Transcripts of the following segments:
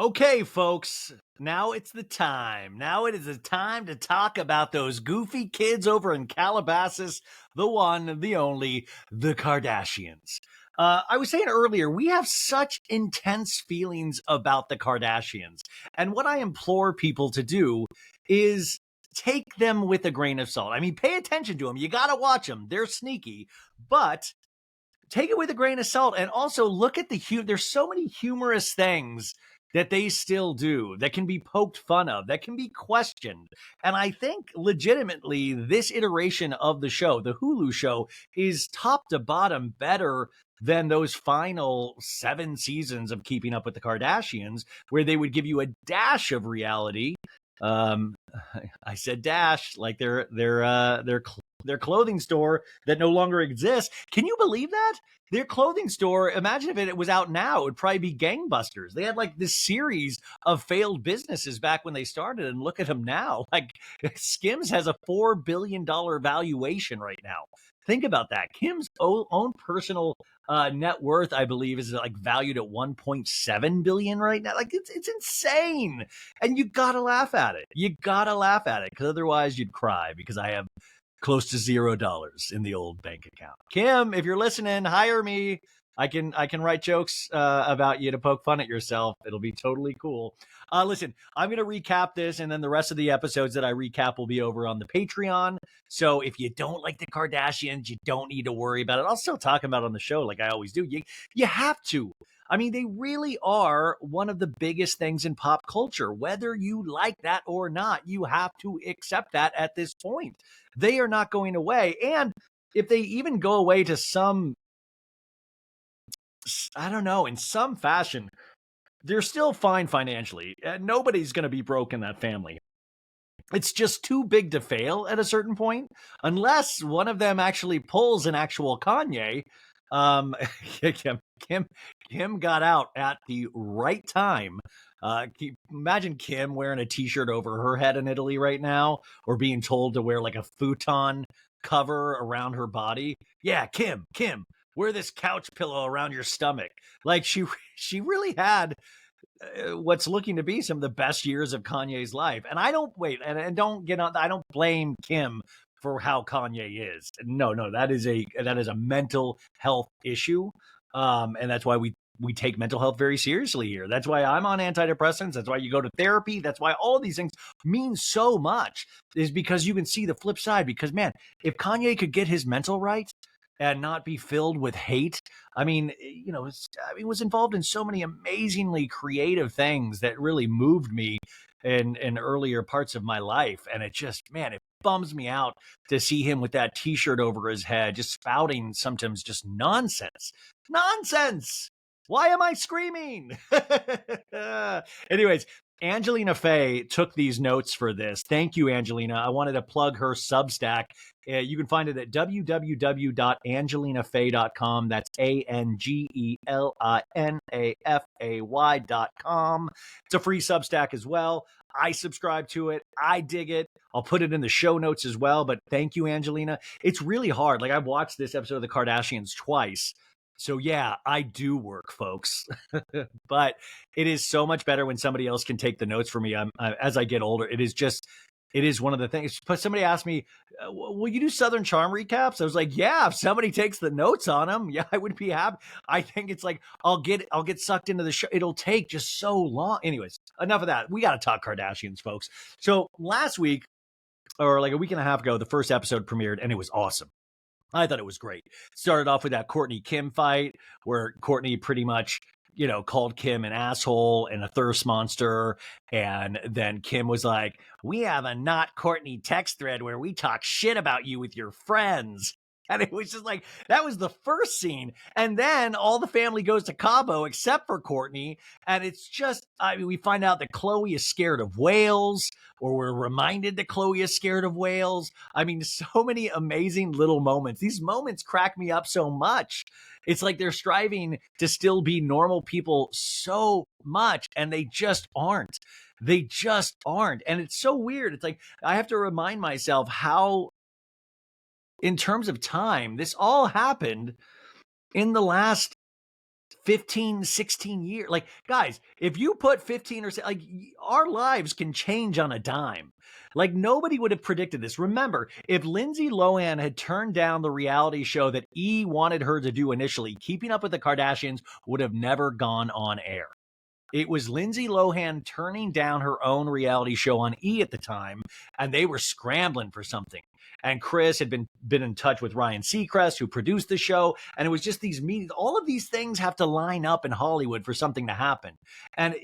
Okay, folks, now it's the time. Now it is the time to talk about those goofy kids over in Calabasas, the one, the only, the Kardashians. I was saying earlier, we have such intense feelings about the Kardashians. And what I implore people to do is take them with a grain of salt. I mean, pay attention to them. You got to watch them. They're sneaky, but take it with a grain of salt and also look at there's so many humorous things that they still do that can be poked fun of, that can be questioned. And I think legitimately this iteration of the show, the Hulu show, is top to bottom better than those final 7 seasons of Keeping Up with the Kardashians, where they would give you a dash of reality. um I said dash like their clothing store that no longer exists. Can you believe that? Their clothing store, imagine if it was out now, it would probably be gangbusters. They had like this series of failed businesses back when they started, and look at them now. Like Skims has a $4 billion valuation right now. Think about that. Kim's own personal net worth, I believe, is like valued at 1.7 billion right now. Like it's insane. And you gotta laugh at it. You gotta laugh at it, because otherwise you'd cry, because I have close to $0 in the old bank account. Kim, if you're listening, hire me. I can write jokes about you to poke fun at yourself. It'll be totally cool. Listen, I'm going to recap this, and then the rest of the episodes that I recap will be over on the Patreon. So if you don't like the Kardashians, you don't need to worry about it. I'll still talk about it on the show like I always do. You have to. I mean, they really are one of the biggest things in pop culture. Whether you like that or not, you have to accept that at this point. They are not going away. And if they even go away to some, I don't know, in some fashion, they're still fine financially. Nobody's going to be broke in that family. It's just too big to fail at a certain point, unless one of them actually pulls an actual Kanye. Um, Kim got out at the right time. Imagine Kim wearing a t-shirt over her head in Italy right now, or being told to wear like a futon cover around her body. Yeah, Kim, wear this couch pillow around your stomach. Like she really had what's looking to be some of the best years of Kanye's life. And I don't and don't get on. I don't blame Kim for how Kanye is. No, that is a mental health issue, and that's why we take mental health very seriously here. That's why I'm on antidepressants. That's why you go to therapy. That's why all these things mean so much, is because you can see the flip side. Because man, if Kanye could get his mental right and not be filled with hate. I mean, was involved in so many amazingly creative things that really moved me in earlier parts of my life. And it just, man, it bums me out to see him with that t-shirt over his head, just spouting sometimes just nonsense. Nonsense. Why am I screaming? Anyways, Angelina Faye took these notes for this. Thank you, Angelina. I wanted to plug her Substack. You can find it at www.angelinafay.com. That's ANGELINAFAY.com. It's a free Substack as well. I subscribe to it. I dig it. I'll put it in the show notes as well. But thank you, Angelina. It's really hard. Like, I've watched this episode of The Kardashians twice. So yeah, I do work, folks. But it is so much better when somebody else can take the notes for me. As I get older, it is one of the things. But somebody asked me, will you do Southern Charm recaps? I was like, yeah, if somebody takes the notes on them, yeah, I would be happy. I think it's like, I'll get sucked into the show. It'll take just so long. Anyways, enough of that. We got to talk Kardashians, folks. So last week, or like a week and a half ago, the first episode premiered, and it was awesome. I thought it was great. Started off with that Kourtney Kim fight, where Kourtney pretty much, called Kim an asshole and a thirst monster. And then Kim was like, we have a not Kourtney text thread where we talk shit about you with your friends. And it was just like, that was the first scene. And then all the family goes to Cabo except for Kourtney. And it's just, we find out that Khloe is scared of whales, or we're reminded that Khloe is scared of whales. I mean, so many amazing little moments. These moments crack me up so much. It's like they're striving to still be normal people so much, and they just aren't. They just aren't. And it's so weird. It's like, I have to remind myself how, in terms of time, this all happened in the last 15, 16 years. Like, guys, if you put 15 or like, our lives can change on a dime. Like, nobody would have predicted this. Remember, if Lindsay Lohan had turned down the reality show that E wanted her to do initially, Keeping Up with the Kardashians would have never gone on air. It was Lindsay Lohan turning down her own reality show on E at the time, and they were scrambling for something. And Chris had been in touch with Ryan Seacrest, who produced the show, and it was just these meetings. All of these things have to line up in Hollywood for something to happen. And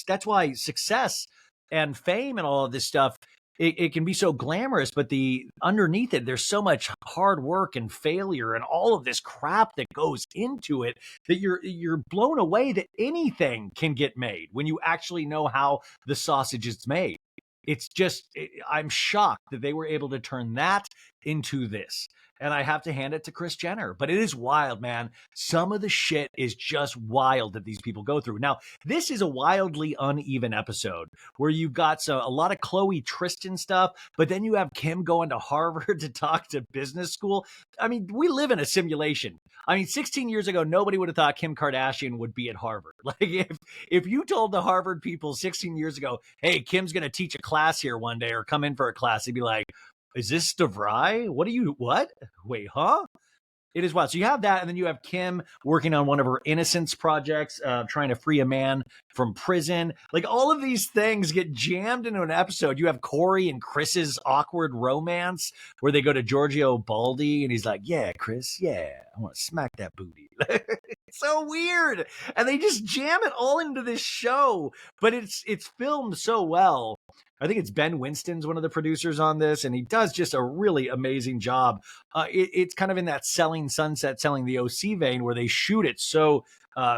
that's why success and fame and all of this stuff, it can be so glamorous, but the underneath it, there's so much hard work and failure and all of this crap that goes into it that you're blown away that anything can get made when you actually know how the sausage is made. It's just, I'm shocked that they were able to turn that into this. And I have to hand it to Kris Jenner. But it is wild, man. Some of the shit is just wild that these people go through. Now, this is a wildly uneven episode where you've got a lot of Khloe Tristan stuff, but then you have Kim going to Harvard to talk to business school. I mean, we live in a simulation. I mean, 16 years ago, nobody would have thought Kim Kardashian would be at Harvard. Like, if you told the Harvard people 16 years ago, hey, Kim's going to teach a class here one day or come in for a class, they'd be like, is this DeVry? What? Wait, huh? It is wild. So you have that, and then you have Kim working on one of her innocence projects, trying to free a man from prison. Like, all of these things get jammed into an episode. You have Corey and Chris's awkward romance where they go to Giorgio Baldi, and he's like, yeah, Chris, yeah, I want to smack that booty. It's so weird. And they just jam it all into this show, but it's filmed so well. I think it's Ben Winston's one of the producers on this, and he does just a really amazing job. It's kind of in that Selling Sunset, Selling the OC vein where they shoot it so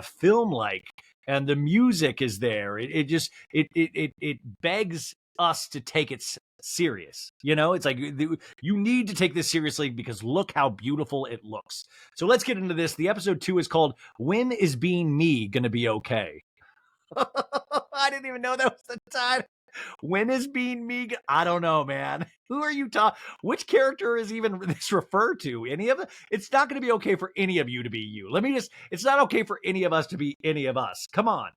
film-like, and the music is there. It begs us to take it serious. It's like, you need to take this seriously because look how beautiful it looks. So let's get into this. The episode 2 is called "When Is Being Me Gonna Be Okay?" I didn't even know that was the title. When is being me? I don't know, man. Who are you talking? Which character is even this referred to? Any of it? It's not going to be okay for any of you to be you. It's not okay for any of us to be any of us. Come on.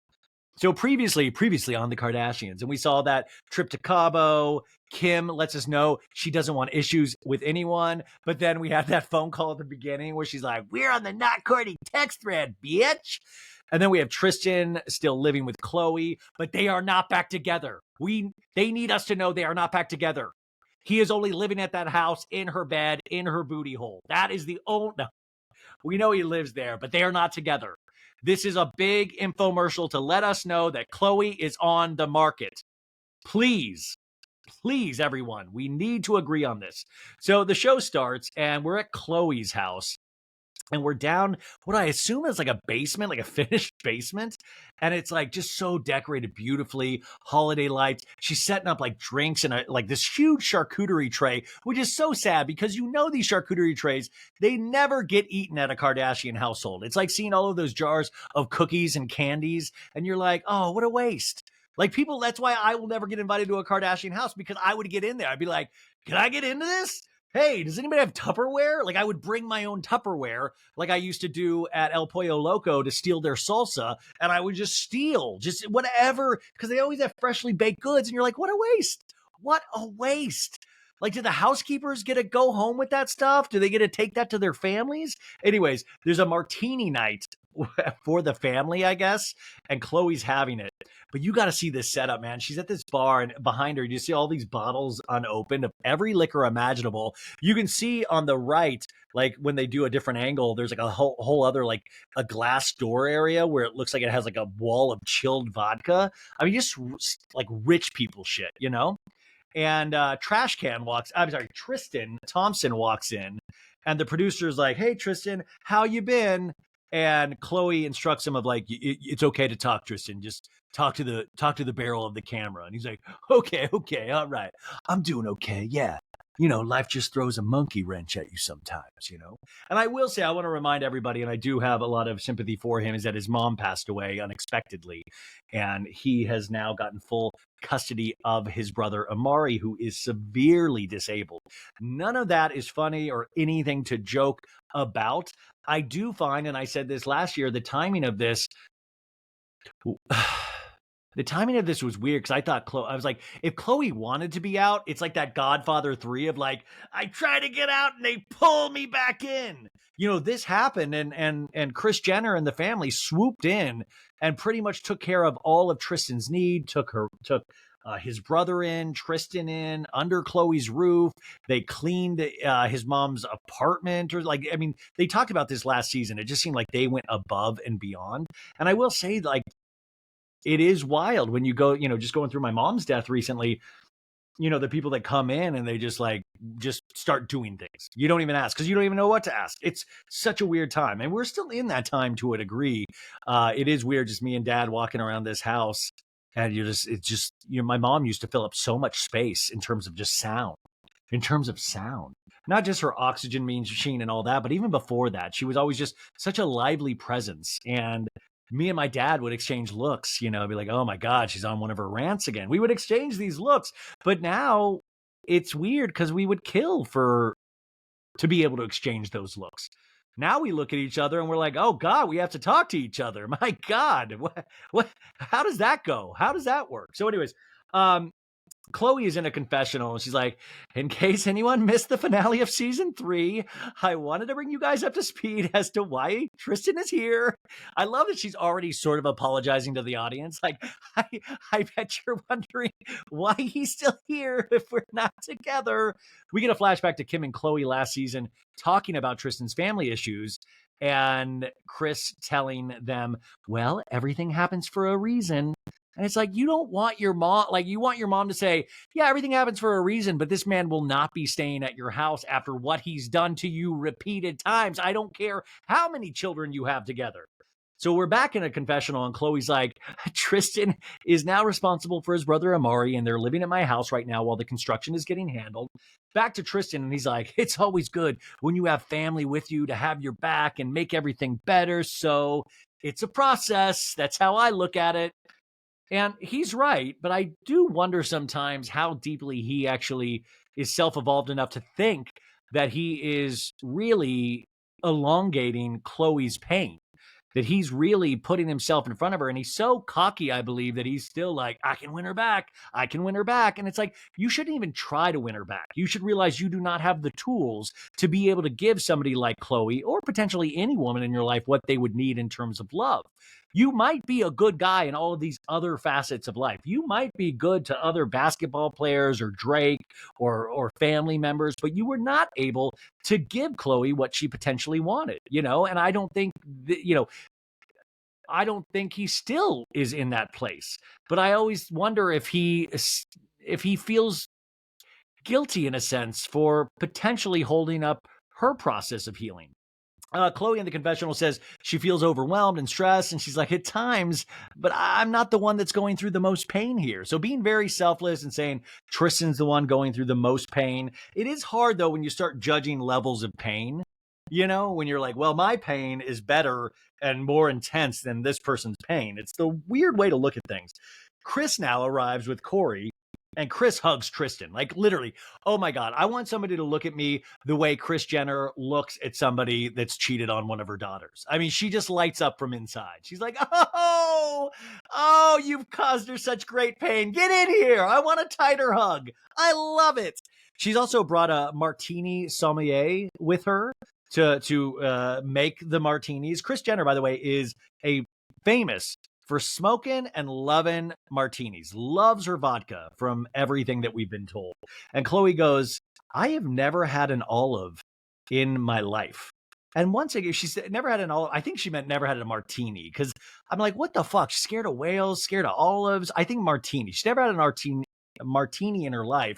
So previously on the Kardashians, and we saw that trip to Cabo. Kim lets us know she doesn't want issues with anyone. But then we had that phone call at the beginning where she's like, we're on the not courting text thread, bitch. And then we have Tristan still living with Khloe, but they are not back together. They need us to know they are not back together. He is only living at that house in her bed, in her booty hole. That is the only. No, we know he lives there, but they are not together. This is a big infomercial to let us know that Khloe is on the market. Please, everyone, we need to agree on this. So the show starts, and we're at Khloe's house. And we're down what I assume is like a basement, like a finished basement. And it's like just so decorated beautifully, holiday lights. She's setting up like drinks and like this huge charcuterie tray, which is so sad because these charcuterie trays, they never get eaten at a Kardashian household. It's like seeing all of those jars of cookies and candies. And you're like, oh, what a waste. Like, people, that's why I will never get invited to a Kardashian house, because I would get in there. I'd be like, can I get into this? Hey, does anybody have Tupperware? Like, I would bring my own Tupperware like I used to do at El Pollo Loco to steal their salsa. And I would just steal just whatever, because they always have freshly baked goods. And you're like, what a waste. What a waste. Like, do the housekeepers get to go home with that stuff? Do they get to take that to their families? Anyways, there's a martini night for the family, I guess. And Khloe's having it. But you got to see this setup, man. She's at this bar, and behind her, you see all these bottles unopened of every liquor imaginable. You can see on the right, like when they do a different angle, there's like a whole other, like a glass door area where it looks like it has like a wall of chilled vodka. I mean, just like rich people shit, And Tristan Thompson walks in, and the producer's like, hey, Tristan, how you been? And Khloe instructs him of like, it's okay to talk, Tristan. Just talk to the barrel of the camera. And he's like, okay, all right. I'm doing okay. Yeah. life just throws a monkey wrench at you sometimes. And I will say, I want to remind everybody, and I do have a lot of sympathy for him, is that his mom passed away unexpectedly. And he has now gotten full custody of his brother Amari, who is severely disabled. None of that is funny or anything to joke about. I do find, and I said this last year, the timing of this was weird, because I thought I was like, if Chloe wanted to be out, it's like that Godfather 3 of like, I try to get out and they pull me back in. This happened, and Kris Jenner and the family swooped in and pretty much took care of all of Tristan's need, took his brother in, Tristan in, under Chloe's roof. They cleaned his mom's apartment, they talked about this last season. It just seemed like they went above and beyond. And I will say, like, it is wild when you go, just going through my mom's death recently, the people that come in and they just start doing things. You don't even ask, because you don't even know what to ask. It's such a weird time. And we're still in that time to a degree. It is weird, just me and dad walking around this house. And my mom used to fill up so much space in terms of just sound. Not just her oxygen machine and all that, but even before that, she was always just such a lively presence. And me and my dad would exchange looks, be like, oh my God, she's on one of her rants again. We would exchange these looks. But now it's weird, because we would kill to be able to exchange those looks. Now we look at each other and we're like, oh God, we have to talk to each other. My God, what, how does that go? How does that work? So anyways, Chloe is in a confessional, and she's like, in case anyone missed the finale of season 3, I wanted to bring you guys up to speed as to why Tristan is here. I love that she's already sort of apologizing to the audience. Like, I bet you're wondering why he's still here if we're not together. We get a flashback to Kim and Chloe last season talking about Tristan's family issues, and Kris telling them, well, everything happens for a reason. And it's like, you don't want your mom, you want your mom to say, yeah, everything happens for a reason, but this man will not be staying at your house after what he's done to you repeated times. I don't care how many children you have together. So we're back in a confessional, and Chloe's like, Tristan is now responsible for his brother Amari, and they're living at my house right now while the construction is getting handled. Back to Tristan, and he's like, it's always good when you have family with you to have your back and make everything better. So it's a process. That's how I look at it. And he's right, but I do wonder sometimes how deeply he actually is self-evolved enough to think that he is really elongating Chloe's pain, that he's really putting himself in front of her. And he's so cocky, I believe, that he's still like, I can win her back. I can win her back. And it's like, you shouldn't even try to win her back. You should realize you do not have the tools to be able to give somebody like Chloe, or potentially any woman in your life, what they would need in terms of love. You might be a good guy in all of these other facets of life. You might be good to other basketball players or Drake or family members, but you were not able to give Chloe what she potentially wanted, and I don't think I don't think he still is in that place. But I always wonder if he feels guilty, in a sense, for potentially holding up her process of healing. Chloe in the confessional says she feels overwhelmed and stressed, and she's like, at times, but I'm not the one that's going through the most pain here. So being very selfless and saying Tristan's the one going through the most pain. It is hard, though, when you start judging levels of pain, when you're like, well, my pain is better and more intense than this person's pain. It's the weird way to look at things. Kris now arrives with Corey, and Kris hugs Tristan, like literally. Oh my God, I want somebody to look at me the way Kris Jenner looks at somebody that's cheated on one of her daughters. I mean, she just lights up from inside. She's like, oh, you've caused her such great pain. Get in here. I want a tighter hug. I love it. She's also brought a martini sommelier with her to make the martinis. Kris Jenner, by the way, is a famous for smoking and loving martinis, loves her vodka from everything that we've been told. And Chloe goes, I have never had an olive in my life. And once again, she said never had an olive. I think she meant never had a martini, because I'm like, what the fuck? She's scared of whales, scared of olives. I think martini. She's never had a martini in her life.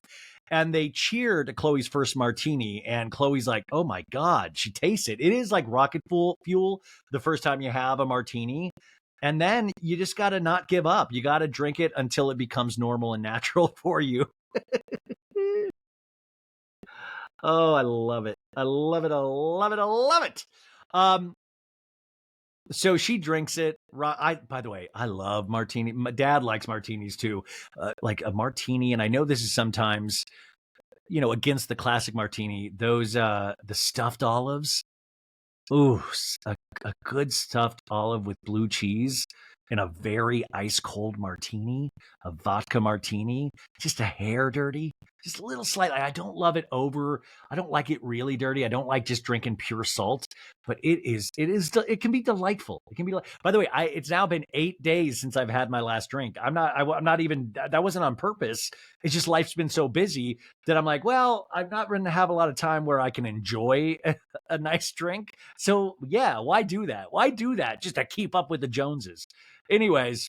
And they cheered Chloe's first martini, and Chloe's like, oh my God, she tastes it. It is like rocket fuel the first time you have a martini. And then you just got to not give up. You got to drink it until it becomes normal and natural for you. Oh, I love it. I love it. I love it. I love it. Um, so she drinks it. By the way, I love martini. My dad likes martinis too, like a martini. And I know this is sometimes, against the classic martini. Those the stuffed olives. Ooh, a good stuffed olive with blue cheese and a very ice cold martini, a vodka martini, just a hair dirty, just a little slightly. I don't love it over. I don't like it really dirty. I don't like just drinking pure salt, but it can be delightful. It can be like, by the way, it's now been 8 days since I've had my last drink. I'm not even, that wasn't on purpose. It's just life's been so busy that I'm like, well, I'm not going to have a lot of time where I can enjoy a nice drink. So yeah, why do that? Why do that just to keep up with the Joneses? Anyways,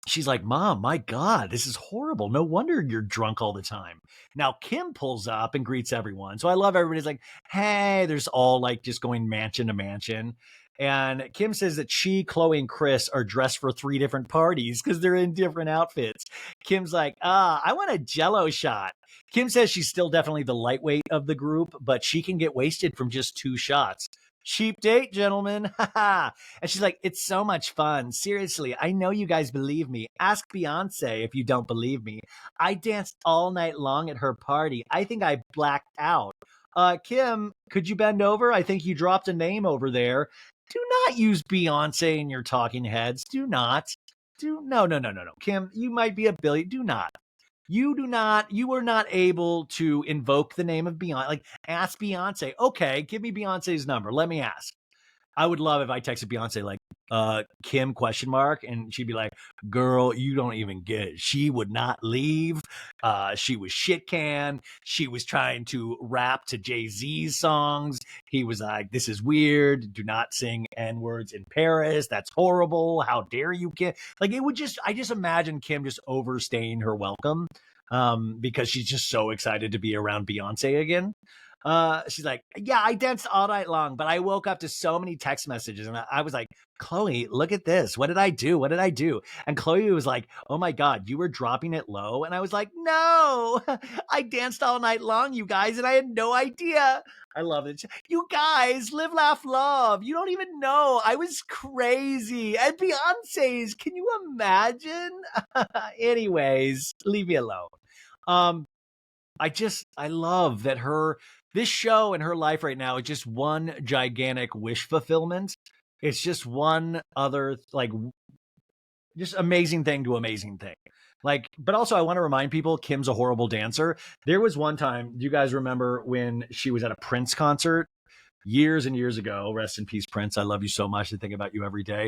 she's like, Mom, my God, this is horrible. No wonder you're drunk all the time. Now, Kim pulls up and greets everyone. So I love everybody's like, hey, there's all like just going mansion to mansion. And Kim says that she, Chloe, and Chris are dressed for 3 different parties because they're in different outfits. Kim's like, I want a jello shot. Kim says she's still definitely the lightweight of the group, but she can get wasted from just 2 shots. Cheap date, gentlemen. And she's like, it's so much fun. Seriously, I know you guys believe me. Ask Beyonce if you don't believe me. I danced all night long at her party. I think I blacked out. Kim, could you bend over? I think you dropped a name over there. Do not use Beyonce in your talking heads. Do not. No, no, no, no, no. Kim, you might be a billion. Do not. You were not able to invoke the name of Beyonce. Like, ask Beyonce. Okay, give me Beyonce's number. Let me ask. I would love if I texted Beyonce like, Kim question mark, and she'd be like, girl, you don't even get it. She would not leave. She was shit can. She was trying to rap to Jay-Z's songs. He was like, this is weird. Do not sing N-words in Paris. That's horrible. How dare you, Kim? Like, I just imagine Kim just overstaying her welcome, because she's just so excited to be around Beyonce again. She's like, yeah, I danced all night long, but I woke up to so many text messages and I was like, Chloe, look at this. What did I do? What did I do? And Chloe was like, oh my God, you were dropping it low. And I was like, no, I danced all night long, you guys, and I had no idea. I love it. You guys, live, laugh, love. You don't even know. I was crazy. And Beyonce's, can you imagine? Anyways, leave me alone. Um, I love that this show and her life right now is just one gigantic wish fulfillment. It's just one other, like, just amazing thing to amazing thing. Like, but also I want to remind people, Kim's a horrible dancer. There was one time, do you guys remember when she was at a Prince concert years and years ago? Rest in peace, Prince. I love you so much. I think about you every day.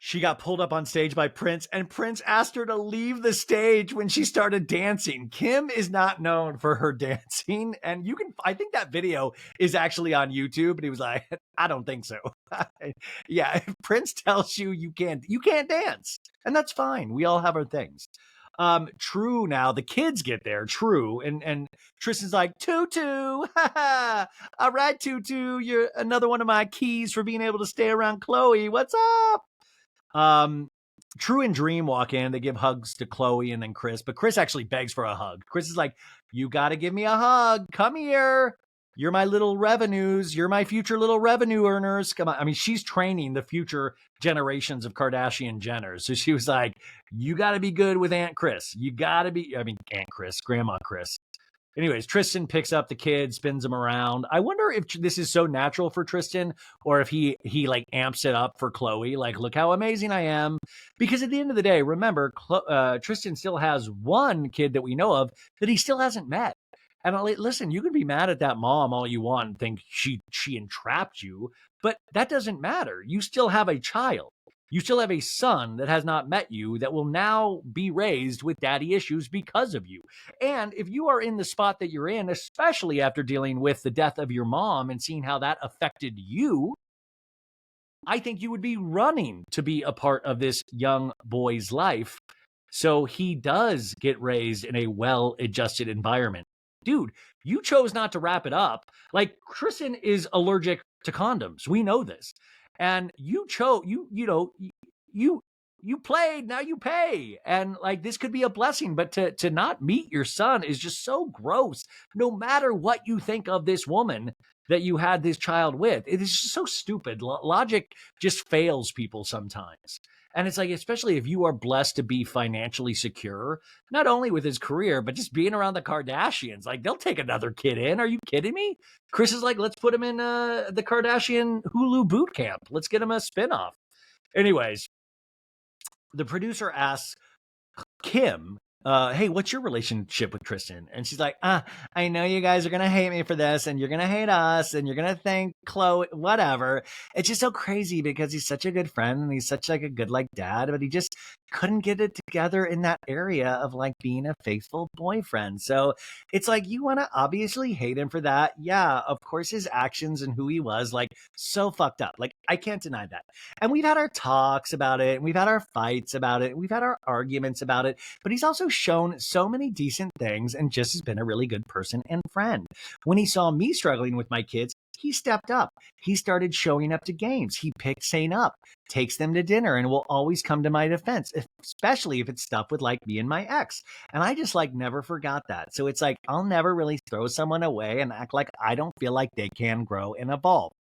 She got pulled up on stage by Prince, and Prince asked her to leave the stage when she started dancing. Kim is not known for her dancing, and I think that video is actually on YouTube, and he was like, I don't think so. Yeah, if Prince tells you you can't dance, and that's fine. We all have our things. True, now the kids get there, True, and Tristan's like, Tutu, all right, Tutu, you're another one of my keys for being able to stay around Chloe. What's up? True and Dream walk in. They give hugs to Chloe and then Chris, but Chris actually begs for a hug. Chris is like, you got to give me a hug. Come here. You're my little revenues. You're my future little revenue earners. Come on. I mean, she's training the future generations of Kardashian Jenners. So she was like, you got to be good with Aunt Chris. Aunt Chris, Grandma Chris. Anyways, Tristan picks up the kid, spins him around. I wonder if this is so natural for Tristan or if he like amps it up for Chloe. Like, look how amazing I am. Because at the end of the day, remember, Tristan still has one kid that we know of that he still hasn't met. And listen, you can be mad at that mom all you want and think she entrapped you, but that doesn't matter. You still have a child. You still have a son that has not met you that will now be raised with daddy issues because of you. And if you are in the spot that you're in, especially after dealing with the death of your mom and seeing how that affected you, I think you would be running to be a part of this young boy's life. So he does get raised in a well-adjusted environment. Dude, you chose not to wrap it up. Like, Tristan is allergic to condoms. We know this. And you chose, you you played, now you pay. And like this could be a blessing, but to not meet your son is just so gross. No matter what you think of this woman that you had this child with, it is just so stupid. Logic just fails people sometimes. And it's like, especially if you are blessed to be financially secure, not only with his career, but just being around the Kardashians. Like, they'll take another kid in. Are you kidding me? Chris is like, let's put him in the Kardashian Hulu boot camp. Let's get him a spinoff. Anyways, the producer asks Kim, hey, what's your relationship with Tristan? And she's like, I know you guys are going to hate me for this, and you're going to hate us, and you're going to think Chloe, whatever. It's just so crazy because he's such a good friend, and he's such like a good like dad, but he just couldn't get it together in that area of like being a faithful boyfriend. So it's like, you want to obviously hate him for that. Yeah, of course, his actions and who he was, like, so fucked up. Like, I can't deny that. And we've had our talks about it, and we've had our fights about it, and we've had our arguments about it, but he's also shown so many decent things and just has been a really good person and friend. When he saw me struggling with my kids, he stepped up. He started showing up to games. He picked Sane up, takes them to dinner, and will always come to my defense, especially if it's stuff with like me and my ex. And I just like never forgot that. So it's like, I'll never really throw someone away and act like I don't feel like they can grow and evolve.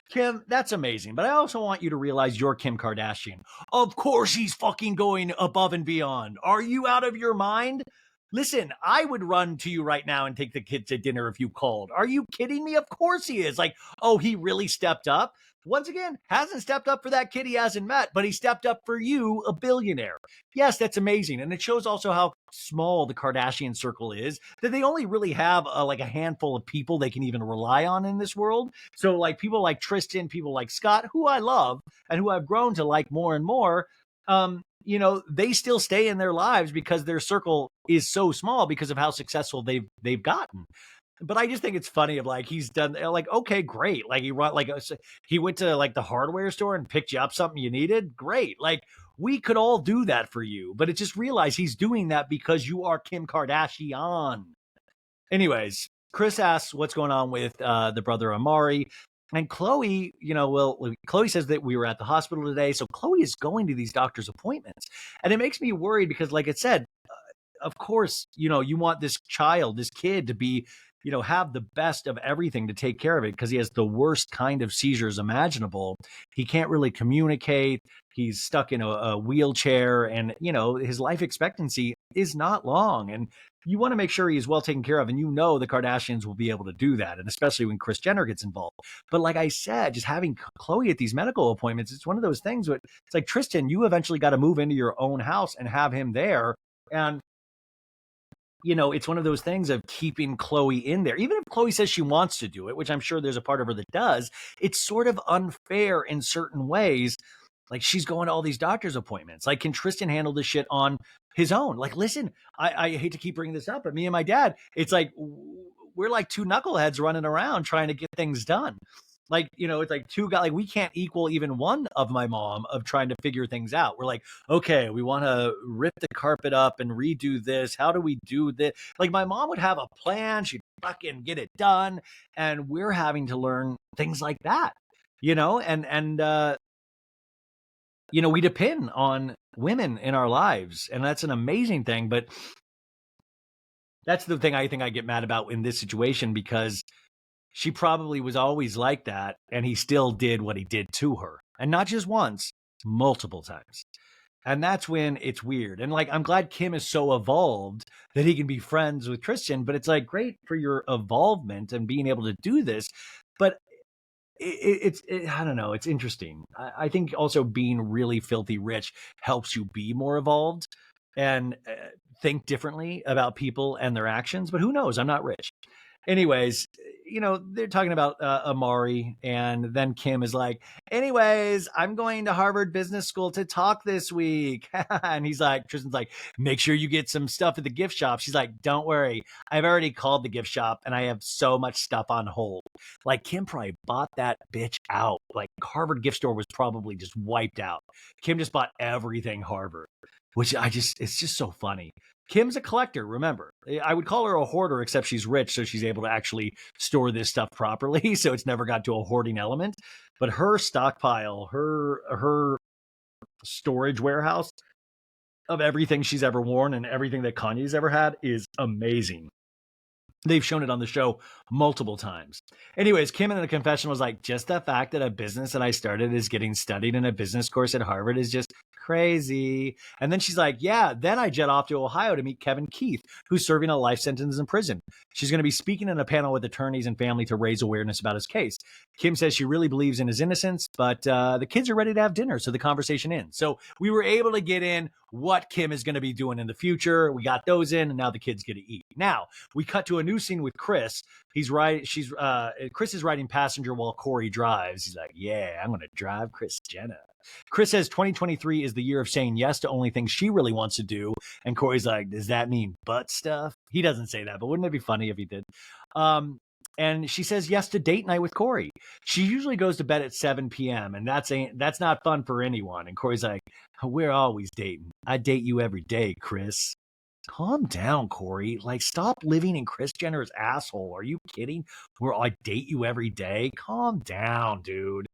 Kim, that's amazing. But I also want you to realize you're Kim Kardashian. Of course he's fucking going above and beyond. Are you out of your mind? Listen, I would run to you right now and take the kid to dinner if you called. Are you kidding me? Of course he is. Like, oh, he really stepped up? Once again, hasn't stepped up for that kid he hasn't met, but he stepped up for you, a billionaire. Yes, that's amazing. And it shows also how small the Kardashian circle is, that they only really have like a handful of people they can even rely on in this world. So like people like Tristan, people like Scott, who I love and who I've grown to like more and more, they still stay in their lives because their circle is so small because of how successful they've gotten. But I just think it's funny of like, he's done like, okay, great. Like he went to like the hardware store and picked you up something you needed. Great. Like, we could all do that for you, but it just realized he's doing that because you are Kim Kardashian. Anyways, Chris asks what's going on with the brother Amari. And Chloe, Chloe says that we were at the hospital today. So Chloe is going to these doctor's appointments. And it makes me worried because, like it said, of course, you want this kid to be, have the best of everything to take care of it because he has the worst kind of seizures imaginable. He can't really communicate. He's stuck in a wheelchair and, his life expectancy is not long. And you want to make sure he's well taken care of. And the Kardashians will be able to do that. And especially when Kris Jenner gets involved. But like I said, just having Chloe at these medical appointments, it's one of those things where it's like, Tristan, you eventually got to move into your own house and have him there. And it's one of those things of keeping Chloe in there. Even if Chloe says she wants to do it, which I'm sure there's a part of her that does, it's sort of unfair in certain ways. Like, she's going to all these doctor's appointments. Like, can Tristan handle this shit on his own? Like, listen, I hate to keep bringing this up, but me and my dad, it's like, we're like two knuckleheads running around trying to get things done. Like, it's like two guys, like we can't equal even one of my mom of trying to figure things out. We're like, okay, we want to rip the carpet up and redo this. How do we do this? Like, my mom would have a plan. She'd fucking get it done. And we're having to learn things like that, we depend on women in our lives. And that's an amazing thing. But that's the thing I think I get mad about in this situation, because she probably was always like that, and he still did what he did to her. And not just once, multiple times. And that's when it's weird. And like, I'm glad Kim is so evolved that he can be friends with Tristan, but it's like, great for your evolvement and being able to do this. But I don't know, it's interesting. I think also being really filthy rich helps you be more evolved and think differently about people and their actions. But who knows? I'm not rich. Anyways, they're talking about Amari, and then Kim is like, anyways, I'm going to Harvard Business School to talk this week. And Tristan's like, make sure you get some stuff at the gift shop. She's like, don't worry, I've already called the gift shop and I have so much stuff on hold. Like, Kim probably bought that bitch out. Like, Harvard gift store was probably just wiped out. Kim just bought everything Harvard, which it's just so funny. Kim's a collector, remember. I would call her a hoarder, except she's rich, so she's able to actually store this stuff properly, so it's never got to a hoarding element. But her stockpile, her storage warehouse of everything she's ever worn and everything that Kanye's ever had is amazing. They've shown it on the show multiple times. Anyways, Kim in the confession was like, just the fact that a business that I started is getting studied in a business course at Harvard is just crazy. And then she's like, yeah, then I jet off to Ohio to meet Kevin Keith, who's serving a life sentence in prison. She's going to be speaking in a panel with attorneys and family to raise awareness about his case. Kim says she really believes in his innocence, but the kids are ready to have dinner, so the conversation ends. So we were able to get in what Kim is going to be doing in the future. We got those in, and now the kids get to eat. Now we cut to a new scene with Chris. Chris is riding passenger while Corey drives. He's like, yeah, I'm going to drive Kris Jenner. Chris says 2023 is the year of saying yes to only things she really wants to do. And Corey's like, does that mean butt stuff? He doesn't say that, but wouldn't it be funny if he did? And she says yes to date night with Corey. She usually goes to bed at 7 p.m. and that's not fun for anyone. And Corey's like, we're always dating. I date you every day, Chris. Calm down, Corey. Like, stop living in Kris Jenner's asshole. Are you kidding? Where I date you every day? Calm down, dude.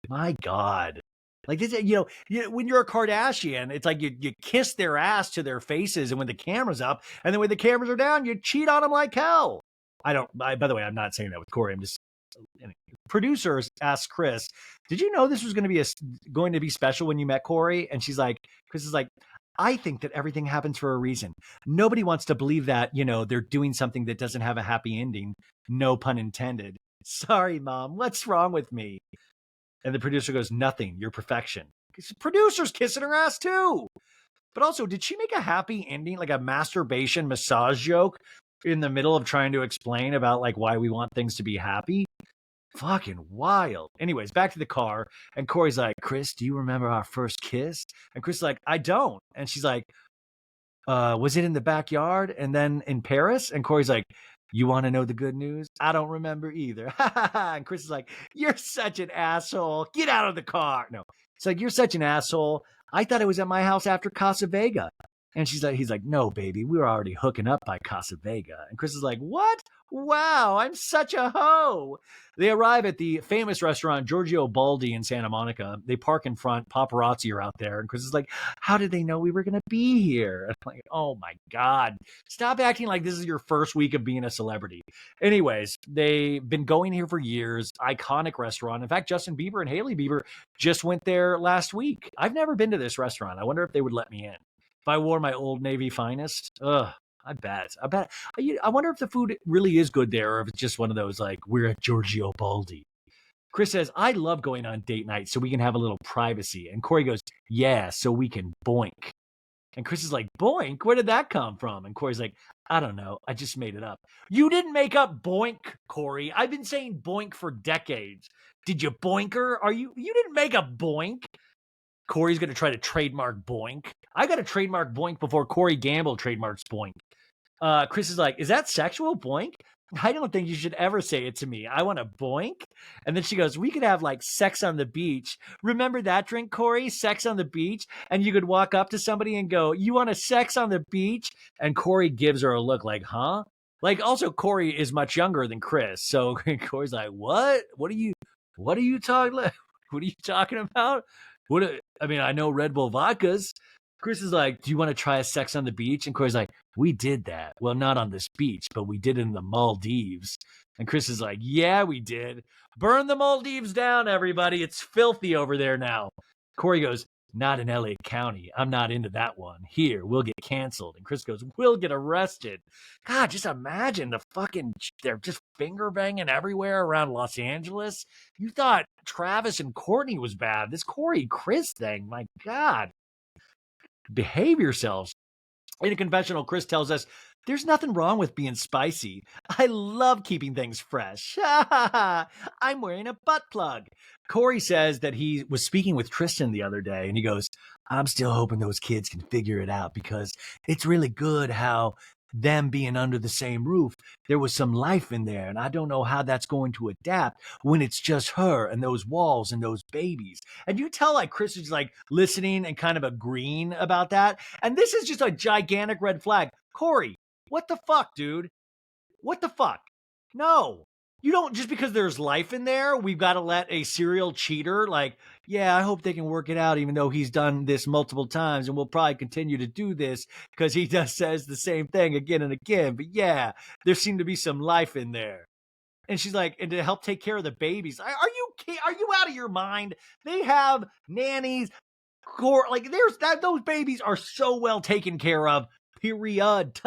My God. Like this, when you're a Kardashian, it's like you kiss their ass to their faces, and when the camera's up, and then when the cameras are down, you cheat on them like hell. By the way, I'm not saying that with Corey. I'm just. Producers asked Chris, "Did you know this was going to be special when you met Corey?" And Chris is like, I think that everything happens for a reason. Nobody wants to believe that, they're doing something that doesn't have a happy ending. No pun intended. Sorry, Mom. What's wrong with me? And the producer goes, nothing. You're perfection. The producer's kissing her ass too. But also, did she make a happy ending, like a masturbation massage joke in the middle of trying to explain about like why we want things to be happy? Fucking wild. Anyways, back to the car. And Corey's like, Chris, do you remember our first kiss? And Chris is like, I don't. And she's like, was it in the backyard and then in Paris? And Corey's like, you want to know the good news? I don't remember either. And Chris is like, you're such an asshole. Get out of the car. No, it's like, you're such an asshole. I thought it was at my house after Casa Vega. And he's like, no, baby, we were already hooking up by Casa Vega. And Chris is like, what? Wow, I'm such a hoe. They arrive at the famous restaurant Giorgio Baldi in Santa Monica. They park in front. Paparazzi are out there. And Chris is like, how did they know we were going to be here? And I'm like, oh my God. Stop acting like this is your first week of being a celebrity. Anyways, they've been going here for years. Iconic restaurant. In fact, Justin Bieber and Hailey Bieber just went there last week. I've never been to this restaurant. I wonder if they would let me in. If I wore my Old Navy finest, I bet. I wonder if the food really is good there, or if it's just one of those like, we're at Giorgio Baldi. Chris says, I love going on date night so we can have a little privacy. And Corey goes, yeah, so we can boink. And Chris is like, boink? Where did that come from? And Corey's like, I don't know. I just made it up. You didn't make up boink, Corey. I've been saying boink for decades. Did you boinker? You didn't make a boink. Corey's going to try to trademark boink. I got to trademark boink before Corey Gamble trademarks boink. Chris is like, is that sexual, boink? I don't think you should ever say it to me. I want a boink. And then she goes, we could have like sex on the beach. Remember that drink, Corey? Sex on the beach? And you could walk up to somebody and go, you want a sex on the beach? And Corey gives her a look like, huh? Like, also, Corey is much younger than Chris. So Corey's like, what? What are you talking about? What are you talking about? I know Red Bull vodkas. Chris is like, do you want to try a sex on the beach? And Corey's like, we did that. Well, not on this beach, but we did it in the Maldives. And Chris is like, yeah, we did. Burn the Maldives down, everybody. It's filthy over there now. Corey goes, not in LA County. I'm not into that one. Here, we'll get canceled. And Chris goes, we'll get arrested. God, just imagine they're just finger banging everywhere around Los Angeles. You thought Travis and Courtney was bad. This Corey Chris thing, my God. Behave yourselves. In a confessional, Chris tells us, there's nothing wrong with being spicy. I love keeping things fresh. I'm wearing a butt plug. Corey says that he was speaking with Tristan the other day, and he goes, I'm still hoping those kids can figure it out, because it's really good how them being under the same roof, there was some life in there, and I don't know how that's going to adapt when it's just her and those walls and those babies. And you tell like Chris is like listening and kind of agreeing about that. And this is just a gigantic red flag. Corey, what the fuck, dude? What the fuck? No. You don't, just because there's life in there, we've got to let a serial cheater, like, yeah, I hope they can work it out, even though he's done this multiple times and will probably continue to do this because he just says the same thing again and again. But yeah, there seemed to be some life in there. And she's like, and to help take care of the babies. Are you out of your mind? They have nannies, like those babies are so well taken care of. Period.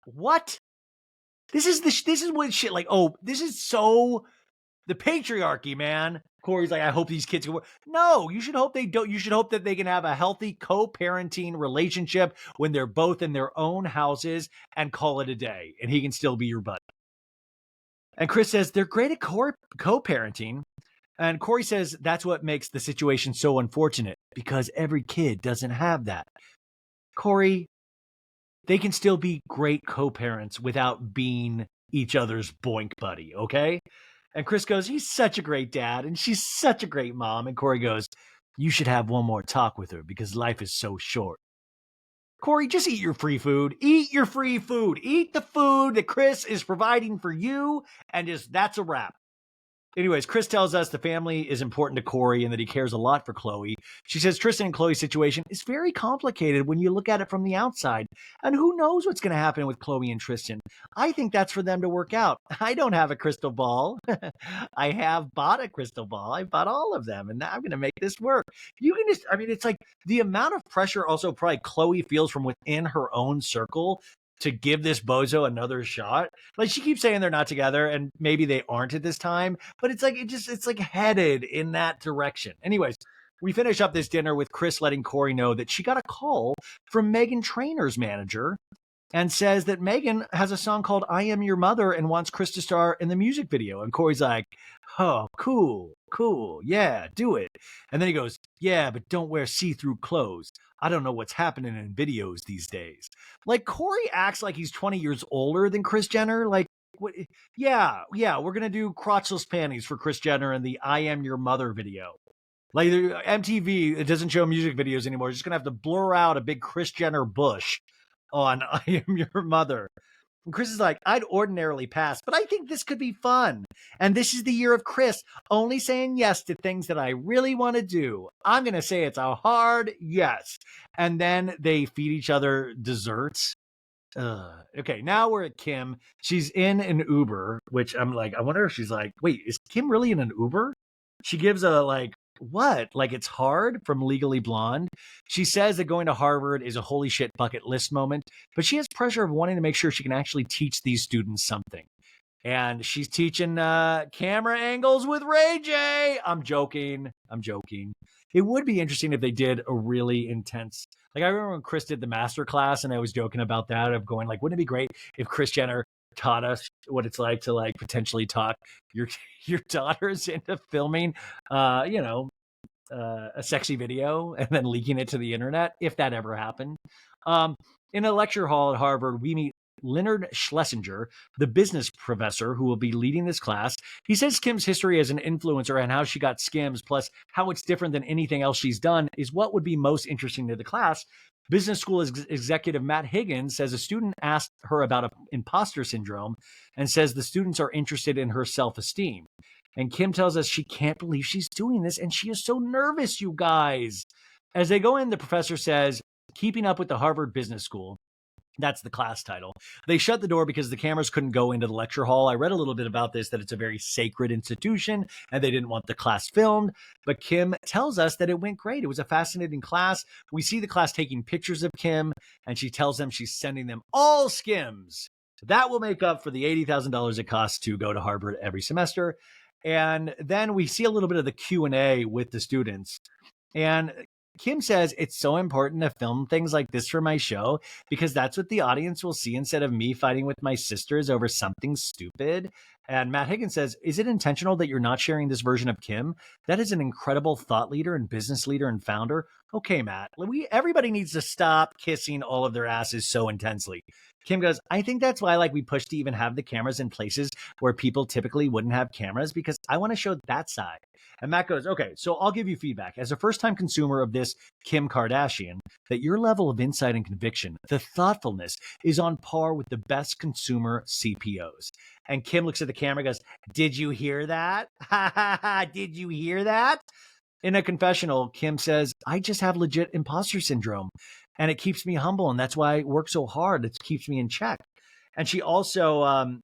What? This is what shit, like, oh, this is so the patriarchy, man. Corey's like, I hope these kids can work. No, you should hope they don't. You should hope that they can have a healthy co-parenting relationship when they're both in their own houses and call it a day. And he can still be your buddy. And Chris says they're great at co-parenting. And Corey says that's what makes the situation so unfortunate because every kid doesn't have that. Corey, they can still be great co-parents without being each other's boink buddy, okay? And Chris goes, he's such a great dad, and she's such a great mom. And Corey goes, you should have one more talk with her because life is so short. Corey, just eat your free food. Eat your free food. Eat the food that Chris is providing for you, and that's a wrap. Anyways, Chris tells us the family is important to Corey and that he cares a lot for Chloe. She says Tristan and Chloe's situation is very complicated when you look at it from the outside. And who knows what's going to happen with Chloe and Tristan. I think that's for them to work out. I don't have a crystal ball. I have bought a crystal ball. I bought all of them, and now I'm going to make this work. You can just, I mean, it's like the amount of pressure also probably Chloe feels from within her own circle to give this bozo another shot. Like, she keeps saying they're not together, and maybe they aren't at this time, but it's like it's like headed in that direction. Anyways, we finish up this dinner with Chris letting Corey know that she got a call from Meghan Trainor's manager and says that Meghan has a song called I Am Your Mother and wants Chris to star in the music video. And Corey's like, oh, cool, yeah, do it. And then he goes, yeah, but don't wear see-through clothes. I don't know what's happening in videos these days. Like, Corey acts like he's 20 years older than Kris Jenner. Like, what? Yeah, we're going to do crotchless panties for Kris Jenner in the I Am Your Mother video. Like, MTV, it doesn't show music videos anymore. It's just going to have to blur out a big Kris Jenner bush on I Am Your Mother. And Chris is like, I'd ordinarily pass, but I think this could be fun. And this is the year of Chris only saying yes to things that I really want to do. I'm going to say it's a hard yes. And then they feed each other desserts. Okay, now we're at Kim. She's in an Uber, which I'm like, I wonder if she's like, wait, is Kim really in an Uber? She gives a like, what? Like, it's hard from Legally Blonde. She says that going to Harvard is a holy shit bucket list moment, but she has pressure of wanting to make sure she can actually teach these students something. And she's teaching camera angles with Ray J. I'm joking. It would be interesting if they did a really intense, like, I remember when Chris did the master class and I was joking about that, of going like, wouldn't it be great if Kris Jenner taught us what it's like to like potentially talk your daughters into filming a sexy video and then leaking it to the internet, if that ever happened. In a lecture hall at Harvard, we meet Leonard Schlesinger, the business professor who will be leading this class. He says Kim's history as an influencer and how she got Skims, plus how it's different than anything else she's done, is what would be most interesting to the class. Business school executive Matt Higgins says a student asked her about imposter syndrome and says the students are interested in her self-esteem. And Kim tells us she can't believe she's doing this, and she is so nervous, you guys. As they go in, the professor says, keeping up with the Harvard Business School. That's the class title. They shut the door because the cameras couldn't go into the lecture hall. I read a little bit about this, that it's a very sacred institution and they didn't want the class filmed. But Kim tells us that it went great. It was a fascinating class. We see the class taking pictures of Kim, and she tells them she's sending them all Skims. That will make up for the $80,000 it costs to go to Harvard every semester. And then we see a little bit of the Q&A with the students. And Kim says it's so important to film things like this for my show because that's what the audience will see instead of me fighting with my sisters over something stupid. And Matt Higgins says, is it intentional that you're not sharing this version of Kim? That is an incredible thought leader and business leader and founder. Okay, Matt, everybody needs to stop kissing all of their asses so intensely. Kim goes, I think that's why we push to even have the cameras in places where people typically wouldn't have cameras, because I want to show that side. And Matt goes, okay, so I'll give you feedback. As a first-time consumer of this Kim Kardashian, that your level of insight and conviction, the thoughtfulness, is on par with the best consumer CPOs. And Kim looks at the camera and goes, did you hear that? Did you hear that? In a confessional, Kim says, I just have legit imposter syndrome and it keeps me humble. And that's why I work so hard. It keeps me in check. And she also,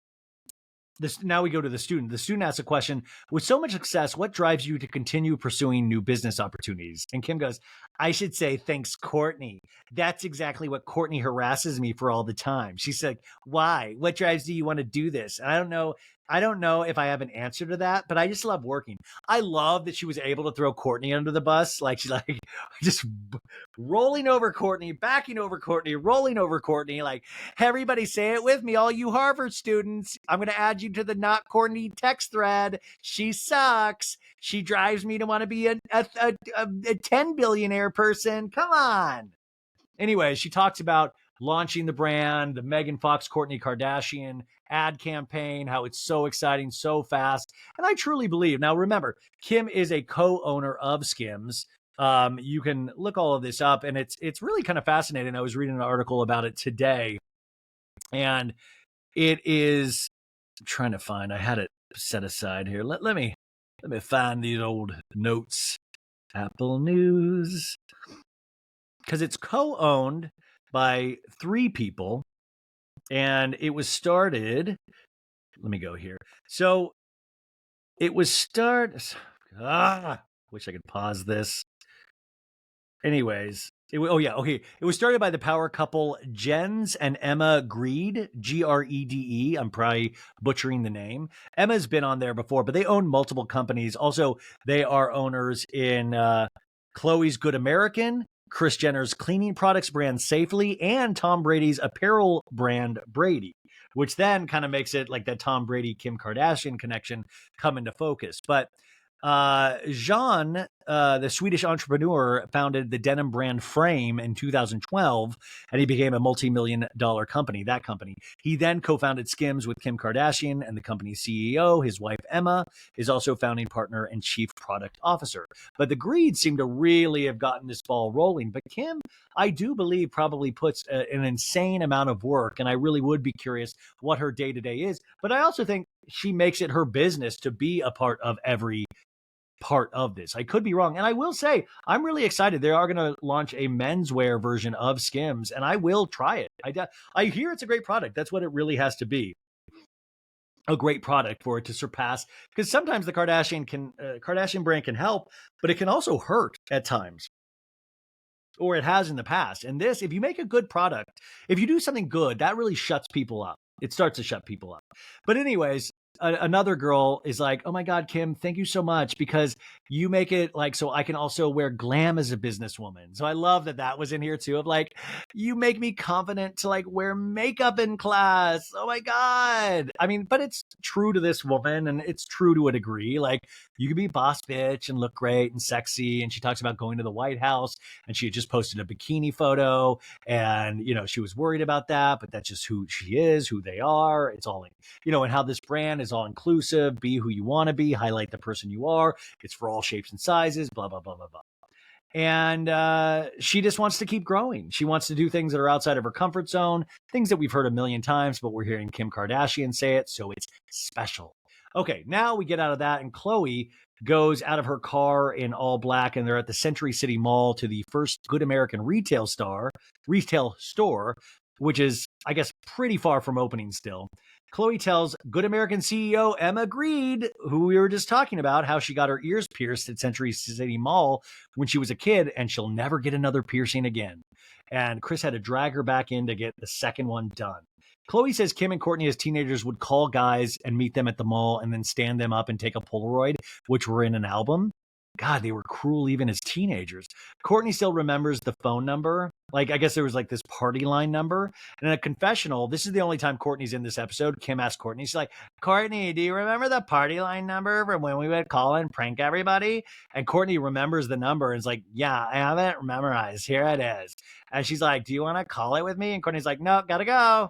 now we go to the student. The student asks a question, with so much success, what drives you to continue pursuing new business opportunities? And Kim goes, I should say, thanks, Courtney. That's exactly what Courtney harasses me for all the time. She's like, why? What drives you want to do this? And I don't know. I don't know if I have an answer to that, but I just love working. I love that she was able to throw Courtney under the bus. Like she's like just rolling over Courtney, backing over Courtney, rolling over Courtney. Like, everybody say it with me, all you Harvard students. I'm going to add you to the Not Courtney text thread. She sucks. She drives me to want to be a 10 billionaire person. Come on. Anyway, she talks about launching the brand, the Megan Fox, Kourtney Kardashian ad campaign, how it's so exciting, so fast. And I truly believe, now remember, Kim is a co-owner of Skims. You can look all of this up and it's really kind of fascinating. I was reading an article about it today and it is, I'm trying to find, I had it set aside here. Let me find these old notes. Apple News. Because it's co-owned by 3 people, and it was started. Let me go here. So it was wish I could pause this. Anyways, it was started by the power couple Jens and Emma Grede, Grede. I'm probably butchering the name. Emma's been on there before, but they own multiple companies. Also, they are owners in Chloe's Good American, Kris Jenner's cleaning products brand Safely, and Tom Brady's apparel brand Brady, which then kind of makes it like that Tom Brady, Kim Kardashian connection come into focus. But Jean, the Swedish entrepreneur, founded the denim brand Frame in 2012, and he became a multi-million-dollar company, that company. He then co-founded Skims with Kim Kardashian, and the company's CEO, his wife Emma, is also founding partner and chief product officer. But the Greed seem to really have gotten this ball rolling. But Kim, I do believe, probably puts an insane amount of work, and I really would be curious what her day-to-day is. But I also think she makes it her business to be a part of every part of this. I could be wrong. And I will say, I'm really excited. They are going to launch a menswear version of Skims, and I will try it. I hear it's a great product. That's what it really has to be. A great product for it to surpass, because sometimes the Kardashian brand can help, but it can also hurt at times, or it has in the past. And this, if you make a good product, if you do something good, that really shuts people up. It starts to shut people up. But anyways, another girl is like, oh my God, Kim, thank you so much, because you make it like so I can also wear glam as a businesswoman. So I love that was in here too, of like, you make me confident to like wear makeup in class. Oh my God. I mean, but it's true to this woman, and it's true to a degree. Like, you can be boss bitch and look great and sexy. And she talks about going to the White House, and she had just posted a bikini photo, and she was worried about that, but that's just who she is, who they are. It's all, and how this brand is all inclusive, be who you want to be, highlight the person you are. It's for all shapes and sizes, blah, blah, blah, blah, blah. And she just wants to keep growing. She wants to do things that are outside of her comfort zone, things that we've heard a million times, but we're hearing Kim Kardashian say it, so it's special. Okay, now we get out of that, and Chloe goes out of her car in all black, and they're at the Century City Mall to the first Good American retail store, which is, I guess, pretty far from opening still. Chloe tells Good American CEO Emma Grede, who we were just talking about, how she got her ears pierced at Century City Mall when she was a kid, and she'll never get another piercing again. And Kris had to drag her back in to get the second one done. Chloe says Kim and Kourtney as teenagers would call guys and meet them at the mall and then stand them up and take a Polaroid, which were in an album. God, they were cruel even as teenagers. Kourtney still remembers the phone number. Like, I guess there was like this party line number. And in a confessional, this is the only time Kourtney's in this episode. Kim asked Kourtney, she's like, Kourtney, do you remember the party line number from when we would call and prank everybody? And Kourtney remembers the number and is like, yeah, I have it memorized. Here it is. And she's like, do you want to call it with me? And Kourtney's like, no, gotta go.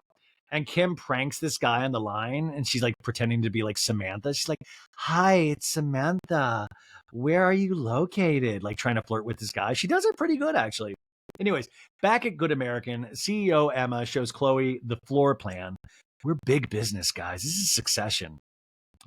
And Kim pranks this guy on the line, and she's like pretending to be like Samantha. She's like, hi, it's Samantha. where are you located? Like trying to flirt with this guy. She does it pretty good, actually. Anyways, back at Good American, CEO Emma shows Chloe the floor plan. We're big business, guys. This is Succession.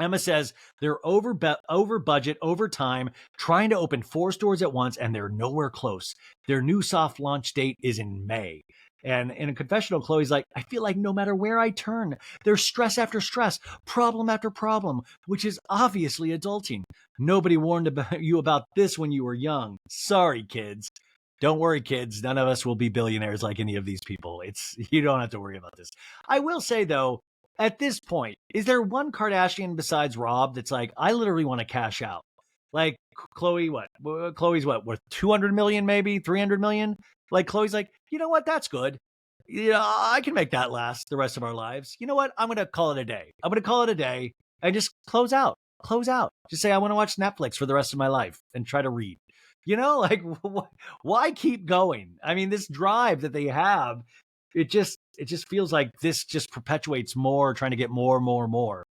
Emma says they're over budget, over time, trying to open 4 stores at once, and they're nowhere close. Their new soft launch date is in May. And in a confessional, Chloe's like, I feel like no matter where I turn, there's stress after stress, problem after problem, which is obviously adulting. Nobody warned you about this when you were young. Sorry, kids. Don't worry, kids. None of us will be billionaires like any of these people. You don't have to worry about this. I will say, though, at this point, is there one Kardashian besides Rob that's like, I literally want to cash out? Like Chloe, what? Chloe's what? Worth 200 million, maybe 300 million? Like Chloe's like, you know what? That's good. I can make that last the rest of our lives. You know what? I'm going to call it a day. I'm going to call it a day and just close out. Close out. Just say, I want to watch Netflix for the rest of my life and try to read. Like, why keep going? I mean, this drive that they have, it just feels like this just perpetuates more, trying to get more.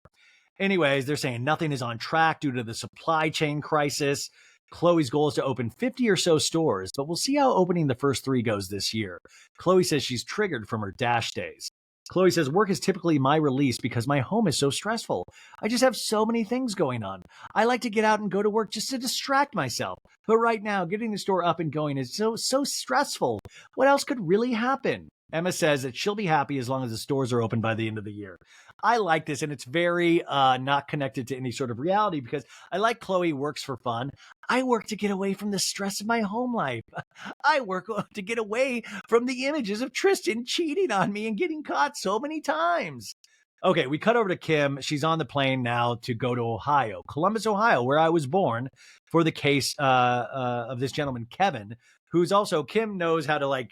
Anyways, they're saying nothing is on track due to the supply chain crisis. Chloe's goal is to open 50 or so stores, but we'll see how opening the first 3 goes this year. Chloe says she's triggered from her dash days. Chloe says, work is typically my release because my home is so stressful. I just have so many things going on. I like to get out and go to work just to distract myself. But right now, getting the store up and going is so stressful. What else could really happen? Emma says that she'll be happy as long as the stores are open by the end of the year. I like this, and it's very not connected to any sort of reality because I like Chloe works for fun. I work to get away from the stress of my home life. I work to get away from the images of Tristan cheating on me and getting caught so many times. Okay, we cut over to Kim. She's on the plane now to go to Ohio, Columbus, Ohio, where I was born, for the case of this gentleman, Kevin, who's also, Kim knows how to like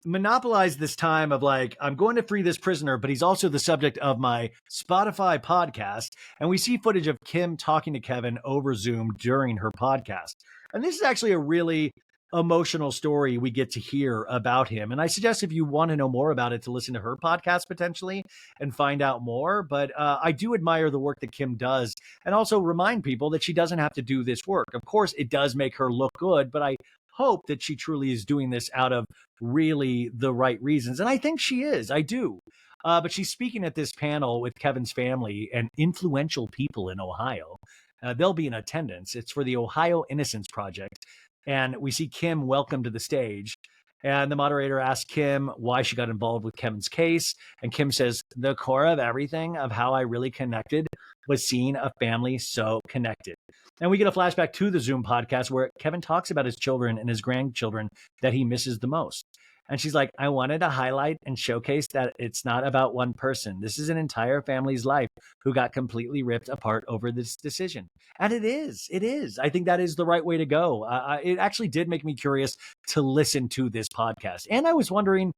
monopolize this time of like, I'm going to free this prisoner, but he's also the subject of my Spotify podcast. And we see footage of Kim talking to Kevin over Zoom during her podcast. And this is actually a really emotional story we get to hear about him. And I suggest if you want to know more about it to listen to her podcast potentially and find out more. But I do admire the work that Kim does and also remind people that she doesn't have to do this work. Of course, it does make her look good, but I hope that she truly is doing this out of really the right reasons. And I think she is. I do. But she's speaking at this panel with Kevin's family and influential people in Ohio. They'll be in attendance. It's for the Ohio Innocence Project. And we see Kim welcome to the stage. And the moderator asks Kim why she got involved with Kevin's case. And Kim says, the core of everything of how I really connected was seeing a family so connected. And we get a flashback to the Zoom podcast where Kevin talks about his children and his grandchildren that he misses the most. And she's like, I wanted to highlight and showcase that it's not about one person. This is an entire family's life who got completely ripped apart over this decision. And it is. I think that is the right way to go. It actually did make me curious to listen to this podcast. And I was wondering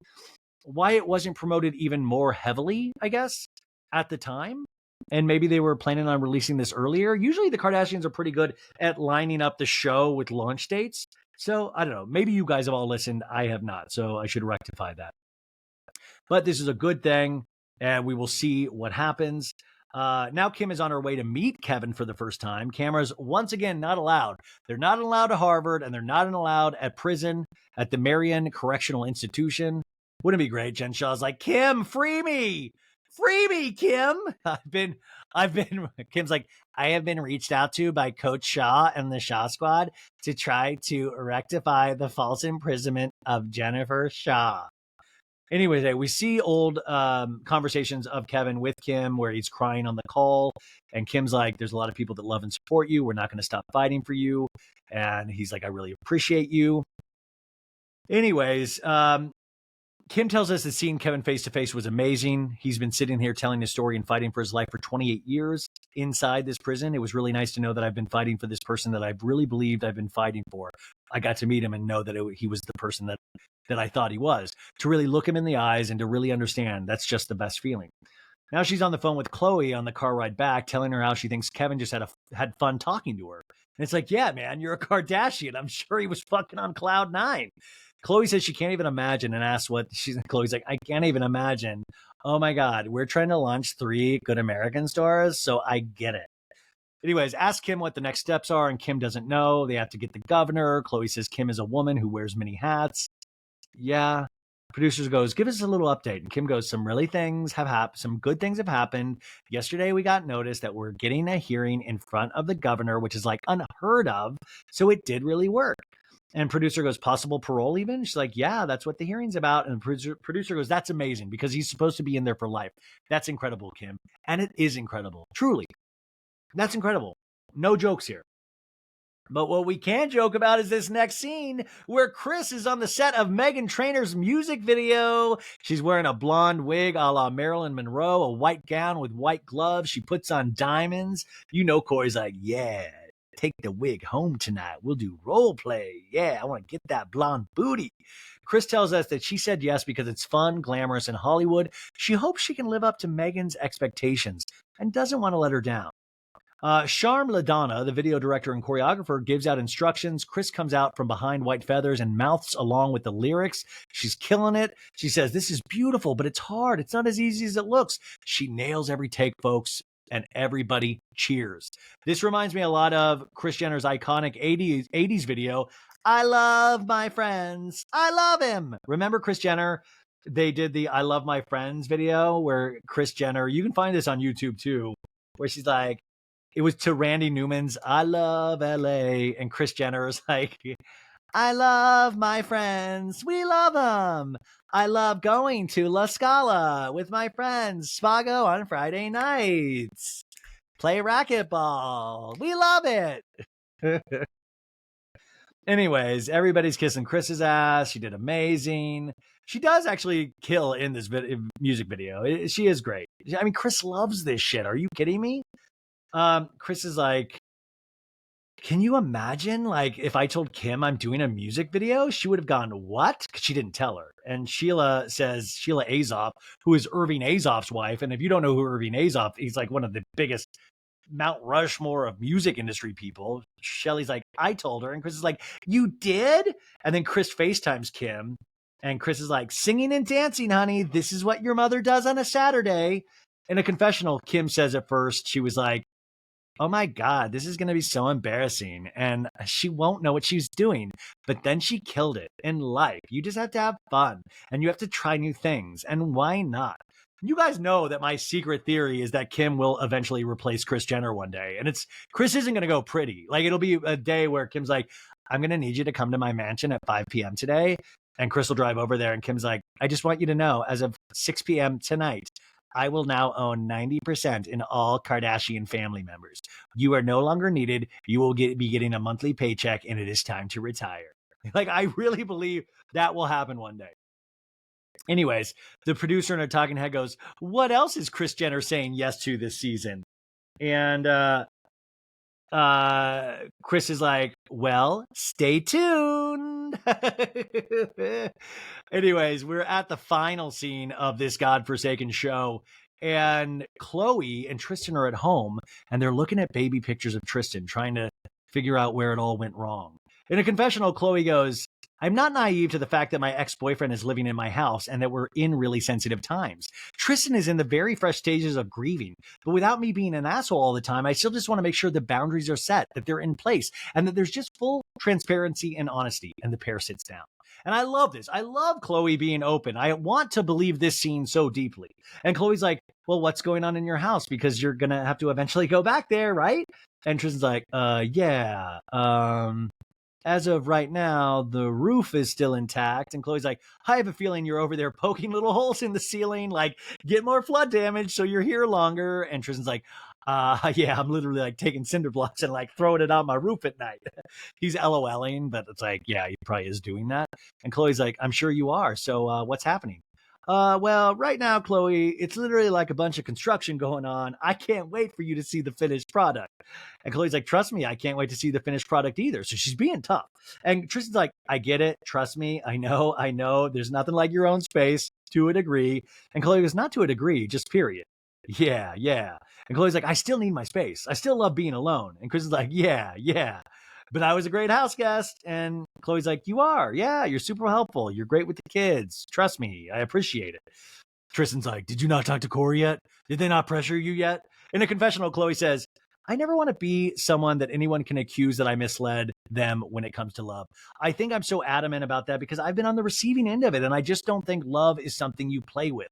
why it wasn't promoted even more heavily, I guess, at the time. And maybe they were planning on releasing this earlier. Usually the Kardashians are pretty good at lining up the show with launch dates. So I don't know. Maybe you guys have all listened. I have not. So I should rectify that. But this is a good thing. And we will see what happens. Now Kim is on her way to meet Kevin for the first time. Cameras, once again, not allowed. They're not allowed at Harvard, and they're not allowed at prison, at the Marion Correctional Institution. Wouldn't it be great? Jen Shaw's like, Kim, free me, Kim. Kim's like, I have been reached out to by Coach Shaw and the Shaw Squad to try to rectify the false imprisonment of Jennifer Shaw. Anyway, we see old conversations of Kevin with Kim where he's crying on the call. And Kim's like, there's a lot of people that love and support you. We're not going to stop fighting for you. And he's like, I really appreciate you. Anyways, Kim tells us that seeing Kevin face to face was amazing. He's been sitting here telling his story and fighting for his life for 28 years inside this prison. It was really nice to know that I've been fighting for this person that I've really believed I've been fighting for. I got to meet him and know that he was the person that I thought he was. To really look him in the eyes and to really understand, that's just the best feeling. Now she's on the phone with Chloe on the car ride back, telling her how she thinks Kevin just had fun talking to her. And it's like, yeah, man, you're a Kardashian. I'm sure he was fucking on cloud 9. Chloe says she can't even imagine and asks what Chloe's like, I can't even imagine. Oh my God, we're trying to launch 3 Good American stores, so I get it. Anyways, ask Kim what the next steps are, and Kim doesn't know. They have to get the governor. Chloe says Kim is a woman who wears many hats. Yeah. Producers goes, give us a little update. And Kim goes, some really things have happened. Some good things have happened. Yesterday, we got notice that we're getting a hearing in front of the governor, which is like unheard of. So it did really work. And producer goes, possible parole even? She's like, yeah, that's what the hearing's about. And producer goes, that's amazing because he's supposed to be in there for life. That's incredible, Kim. And it is incredible. Truly. That's incredible. No jokes here. But what we can joke about is this next scene where Chris is on the set of Meghan Trainor's music video. She's wearing a blonde wig a la Marilyn Monroe, a white gown with white gloves. She puts on diamonds. You know, Corey's like, yeah, take the wig home tonight. We'll do role play. Yeah, I want to get that blonde booty. Chris tells us that she said yes because it's fun, glamorous, and Hollywood. She hopes she can live up to Meghan's expectations and doesn't want to let her down. Sharm LaDonna, the video director and choreographer, gives out instructions. Chris comes out from behind white feathers and mouths along with the lyrics. She's killing it. She says, this is beautiful, but it's hard. It's not as easy as it looks. She nails every take, folks, and everybody cheers. This reminds me a lot of Kris Jenner's iconic 80s video, I love my friends. I love him. Remember Kris Jenner? They did the I love my friends video where Kris Jenner, you can find this on YouTube too, where she's like, it was to Randy Newman's I love LA. And Kris Jenner is like, I love my friends. We love them. I love going to La Scala with my friends. Spago on Friday nights. Play racquetball. We love it. Anyways, everybody's kissing Chris's ass. She did amazing. She does actually kill in this music video. She is great. I mean, Chris loves this shit. Are you kidding me? Chris is like, can you imagine, like, if I told Kim I'm doing a music video, she would have gone, what? Because she didn't tell her. And Sheila says, Sheila Azoff, who is Irving Azoff's wife. And if you don't know who Irving Azoff, he's like one of the biggest Mount Rushmore of music industry people. Shelly's like, I told her. And Chris is like, you did? And then Chris FaceTimes Kim. And Chris is like, singing and dancing, honey. This is what your mother does on a Saturday. In a confessional, Kim says at first, she was like, oh my God, this is going to be so embarrassing. And she won't know what she's doing. But then she killed it. In life, you just have to have fun and you have to try new things. And why not? You guys know that my secret theory is that Kim will eventually replace Kris Jenner one day. And Kris isn't going to go pretty. Like, it'll be a day where Kim's like, I'm going to need you to come to my mansion at 5 p.m. today. And Kris will drive over there. And Kim's like, I just want you to know, as of 6 p.m. tonight, I will now own 90% in all Kardashian family members. You are no longer needed. You will be getting a monthly paycheck, and it is time to retire. Like, I really believe that will happen one day. Anyways, the producer in a talking head goes, what else is Kris Jenner saying yes to this season? And Chris is like, well, stay tuned. Anyways, we're at the final scene of this godforsaken show, and Chloe and Tristan are at home, and they're looking at baby pictures of Tristan, trying to figure out where it all went wrong. In a confessional, Chloe goes, I'm not naive to the fact that my ex-boyfriend is living in my house and that we're in really sensitive times. Tristan is in the very fresh stages of grieving, but without me being an asshole all the time, I still just want to make sure the boundaries are set, that they're in place, and that there's just full transparency and honesty. And the pair sits down. And I love this. I love Chloe being open. I want to believe this scene so deeply. And Chloe's like, well, what's going on in your house? Because you're going to have to eventually go back there, right? And Tristan's like, yeah. As of right now, the roof is still intact. And Chloe's like, I have a feeling you're over there poking little holes in the ceiling, like, get more flood damage so you're here longer. And Tristan's like, yeah, I'm literally like taking cinder blocks and like throwing it on my roof at night. He's LOLing, but it's like, yeah, he probably is doing that. And Chloe's like, I'm sure you are. So what's happening? Well, right now, Chloe, it's literally like a bunch of construction going on. I can't wait for you to see the finished product. And Chloe's like, trust me, I can't wait to see the finished product either. So she's being tough. And Tristan's like, I get it. Trust me. I know. There's nothing like your own space to a degree. And Chloe goes, not to a degree, just period. Yeah. And Chloe's like, I still need my space. I still love being alone. And Chris is like, yeah. But I was a great house guest. And Chloe's like, you are. Yeah, you're super helpful. You're great with the kids. Trust me. I appreciate it. Tristan's like, did you not talk to Corey yet? Did they not pressure you yet? In a confessional, Chloe says, I never want to be someone that anyone can accuse that I misled them when it comes to love. I think I'm so adamant about that because I've been on the receiving end of it. And I just don't think love is something you play with.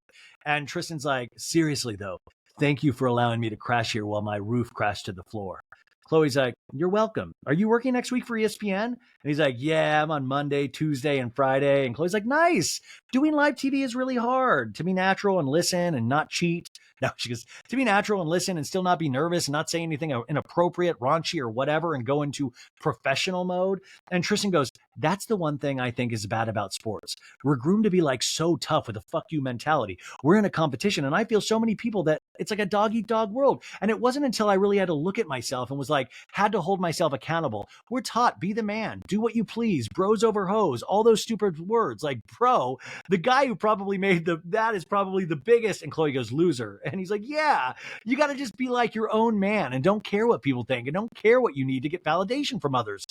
And Tristan's like, seriously, though, thank you for allowing me to crash here while my roof crashed to the floor. Chloe's like, you're welcome. Are you working next week for ESPN? And he's like, yeah, I'm on Monday, Tuesday, and Friday. And Chloe's like, nice. Doing live TV is really hard. To be natural and listen and not cheat. No, she goes, to be natural and listen and still not be nervous and not say anything inappropriate, raunchy, or whatever, and go into professional mode. And Tristan goes, that's the one thing I think is bad about sports. We're groomed to be like so tough with a fuck you mentality. We're in a competition. And I feel so many people that it's like a dog eat dog world. And it wasn't until I really had to look at myself and was like, had to hold myself accountable. We're taught, be the man, do what you please, bros over hoes, all those stupid words like bro. The guy who probably made that is probably the biggest. And Chloe goes, loser. And he's like, yeah, you got to just be like your own man and don't care what people think and don't care what you need to get validation from others.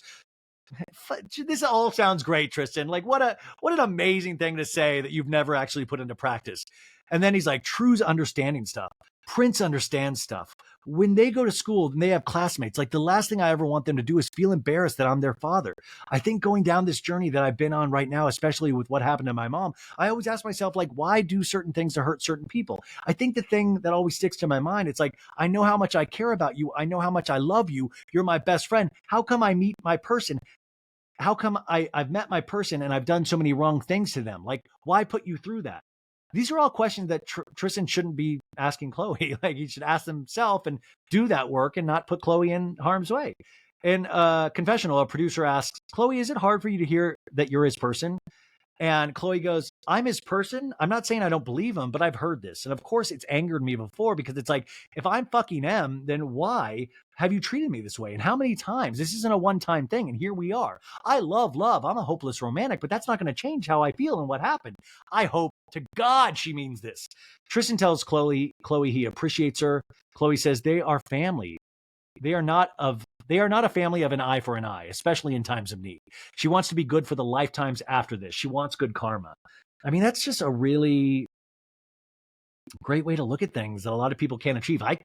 This all sounds great, Tristan. Like what an amazing thing to say that you've never actually put into practice. And then he's like, True's understanding stuff. Prince understands stuff. When they go to school and they have classmates, like the last thing I ever want them to do is feel embarrassed that I'm their father. I think going down this journey that I've been on right now, especially with what happened to my mom, I always ask myself, like, why do certain things to hurt certain people? I think the thing that always sticks to my mind, it's like, I know how much I care about you. I know how much I love you. You're my best friend. How come I meet my person? How come I've met my person and I've done so many wrong things to them? Like, why put you through that? These are all questions that Tristan shouldn't be asking Chloe. Like he should ask himself and do that work and not put Chloe in harm's way. In confessional, a producer asks, Chloe, is it hard for you to hear that you're his person? And Chloe goes, I'm his person. I'm not saying I don't believe him, but I've heard this. And of course, it's angered me before because it's like, if I'm fucking M, then why have you treated me this way? And how many times? This isn't a one-time thing. And here we are. I love love. I'm a hopeless romantic, but that's not going to change how I feel and what happened. I hope to God she means this. Tristan tells Chloe he appreciates her. Chloe says they are family. They are not a family of an eye for an eye, especially in times of need. She wants to be good for the lifetimes after this. She wants good karma. I mean, that's just a really great way to look at things that a lot of people can't achieve. I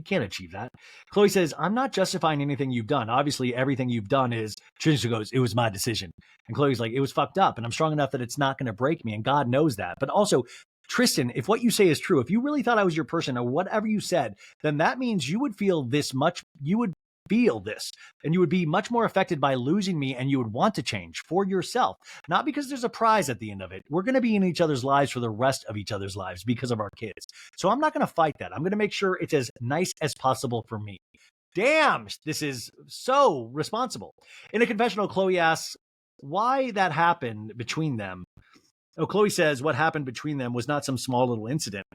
can't achieve that. Chloe says, I'm not justifying anything you've done. Obviously, everything you've done is, Tristan goes, it was my decision. And Chloe's like, it was fucked up and I'm strong enough that it's not going to break me. And God knows that. But also, Tristan, if what you say is true, if you really thought I was your person or whatever you said, then that means you would feel this much, you would feel this and you would be much more affected by losing me and you would want to change for yourself, not because there's a prize at the end of it. We're going to be in each other's lives for the rest of each other's lives because of our kids. So I'm not going to fight that. I'm going to make sure it's as nice as possible for me. Damn, this is so responsible. In a confessional, Chloe asks why that happened between them. Oh, Chloe says what happened between them was not some small little incident.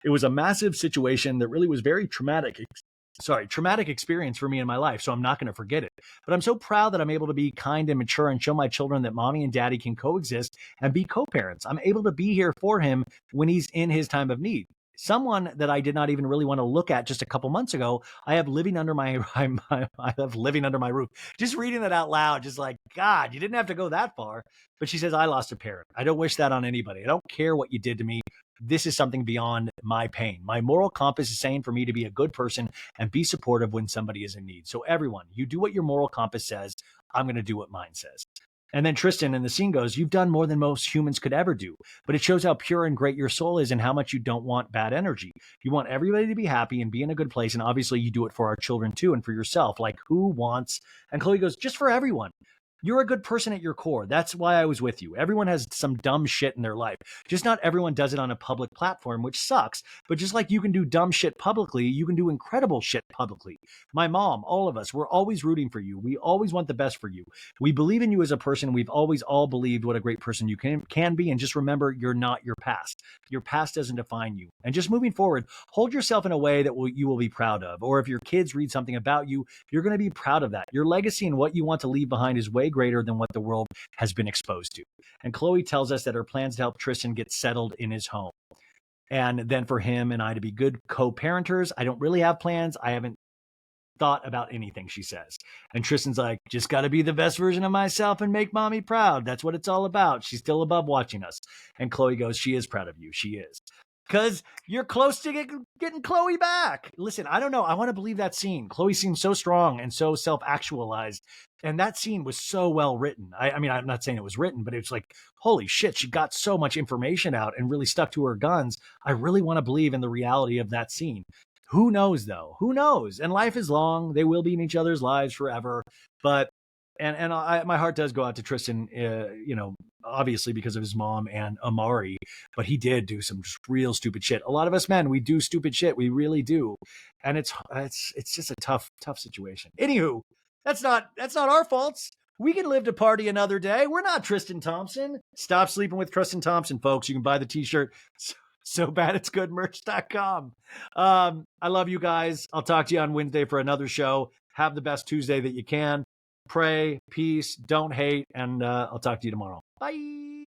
It was a massive situation that really was very traumatic experience for me in my life. So I'm not going to forget it. But I'm so proud that I'm able to be kind and mature and show my children that mommy and daddy can coexist and be co-parents. I'm able to be here for him when he's in his time of need. Someone that I did not even really want to look at just a couple months ago, I have living under my roof. Just reading that out loud, just like, God, you didn't have to go that far. But she says, I lost a parent. I don't wish that on anybody. I don't care what you did to me. This is something beyond my pain. My moral compass is saying for me to be a good person and be supportive when somebody is in need. So everyone, you do what your moral compass says. I'm going to do what mine says. And then Tristan in the scene goes, you've done more than most humans could ever do, but it shows how pure and great your soul is and how much you don't want bad energy. You want everybody to be happy and be in a good place. And obviously you do it for our children too and for yourself. Like who wants? And Chloe goes, just for everyone. You're a good person at your core. That's why I was with you. Everyone has some dumb shit in their life. Just not everyone does it on a public platform, which sucks. But just like you can do dumb shit publicly, you can do incredible shit publicly. My mom, all of us, we're always rooting for you. We always want the best for you. We believe in you as a person. We've always all believed what a great person you can be. And just remember, you're not your past. Your past doesn't define you. And just moving forward, hold yourself in a way that you will be proud of. Or if your kids read something about you, you're going to be proud of that. Your legacy and what you want to leave behind is way greater than what the world has been exposed to. And Chloe tells us that her plans to help Tristan get settled in his home. And then for him and I to be good co-parenters. I don't really have plans. I haven't thought about anything, she says. And Tristan's like, just got to be the best version of myself and make mommy proud. That's what it's all about. She's still above watching us. And Chloe goes, she is proud of you. She is. because you're close to getting Chloe back. Listen, I don't know. I want to believe that scene. Chloe seems so strong and so self-actualized. And that scene was so well written. I mean, I'm not saying it was written, but it's like, holy shit, she got so much information out and really stuck to her guns. I really want to believe in the reality of that scene. Who knows, though? Who knows? And life is long. They will be in each other's lives forever. But my heart does go out to Tristan, obviously because of his mom and Amari, but he did do some real stupid shit. A lot of us men, we do stupid shit. We really do. And it's just a tough situation. Anywho, that's not our faults. We can live to party another day. We're not Tristan Thompson. Stop sleeping with Tristan Thompson, folks. You can buy the t-shirt. So bad it's good merch.com. I love you guys. I'll talk to you on Wednesday for another show. Have the best Tuesday that you can. Pray, peace, don't hate, and I'll talk to you tomorrow. Bye.